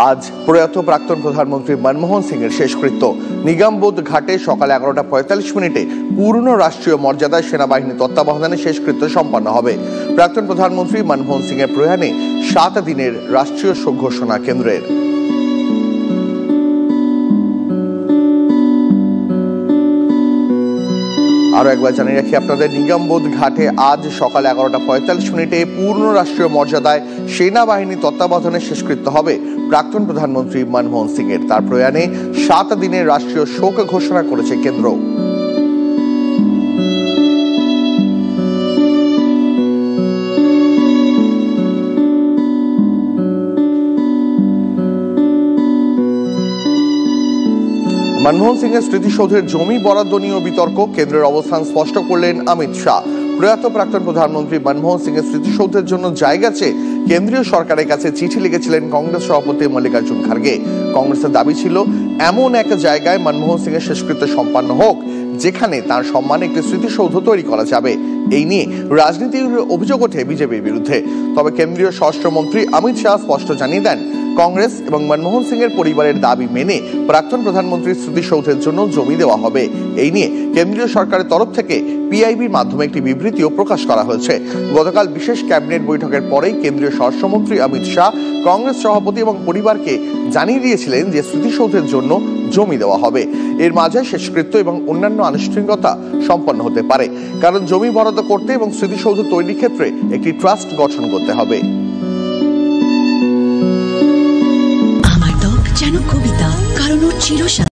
আজ প্রয়াত প্রাক্তন প্রধানমন্ত্রী মনমোহন সিং এর শেষকৃত্য। নিগমবোধ ঘাটে সকাল 11:45 পূর্ণ রাষ্ট্রীয় মর্যাদায় সেনাবাহিনী তত্ত্বাবধানে শেষকৃত্য সম্পন্ন হবে। প্রাক্তন প্রধানমন্ত্রী মনমোহন সিং এর প্রয়াণে 7 দিনের রাষ্ট্রীয় শোক ঘোষণা কেন্দ্রের। আরো একবার জানিয়ে রাখি আপনাদের, নিগমবোধ ঘাটে আজ সকাল 11:45 পূর্ণ রাষ্ট্রীয় মর্যাদায় সেনাবাহিনী তত্ত্বাবধানে শেষকৃত্য হবে প্রাক্তন প্রধানমন্ত্রী মনমোহন সিং এর। তার প্রয়াণে 7 দিনের রাষ্ট্রীয় শোক ঘোষণা করেছে কেন্দ্র। মনমোহন সিং এর স্মৃতিসৌধের জমি বরাদ্দ নিয়ে বিতর্ক, কেন্দ্রের অবস্থান স্পষ্ট করলেন অমিত শাহ। প্রয়াত প্রাক্তন প্রধানমন্ত্রী মনমোহন সিং এর স্মৃতিসৌধের জন্য জায়গা চেয়ে কেন্দ্রীয় সরকারের কাছে চিঠি লিখেছিলেন কংগ্রেস সভাপতি মল্লিকার্জুন খার্গে। কংগ্রেসের দাবি ছিল এমন এক জায়গায় মনমোহন সিং এর শেষকৃত্য সম্পন্ন হোক যেখানে তার সম্মানে একটি স্মৃতিসৌধ তৈরি করা যাবে। এই নিয়ে রাজনীতির অভিযোগ ওঠে বিজেপির বিরুদ্ধে। তবে কেন্দ্রীয় স্বরাষ্ট্রমন্ত্রী অমিত শাহ স্পষ্ট জানিয়ে দেন, কংগ্রেস এবং মনমোহন সিং এর পরিবারের দাবি মেনে প্রাক্তন প্রধানমন্ত্রীর স্মৃতিসৌধের জন্য জমি দেওয়া হবে। এই নিয়ে কেন্দ্রীয় সরকারের তরফ থেকে পিআইবির মাধ্যমে একটি বিবৃতিও প্রকাশ করা হয়েছে। গতকাল বিশেষ ক্যাবিনেট বৈঠকের পরেই কেন্দ্রীয় স্বরাষ্ট্রমন্ত্রী অমিত শাহ কংগ্রেস সভাপতি এবং পরিবারকে জানিয়ে দিয়েছিলেন যে স্মৃতিসৌধের জন্য জমি দেওয়া হবে। এর মাঝে শেষকৃত্য এবং অন্যান্য আনুষ্ঠানিকতা সম্পন্ন হতে পারে, কারণ জমি বরাদ্দ করতে এবং স্মৃতিসৌধ তৈরির ক্ষেত্রে একটি ট্রাস্ট গঠন করতে হবে। আমার ত্বক যেন কবিতা, কারণ ওর চিরসা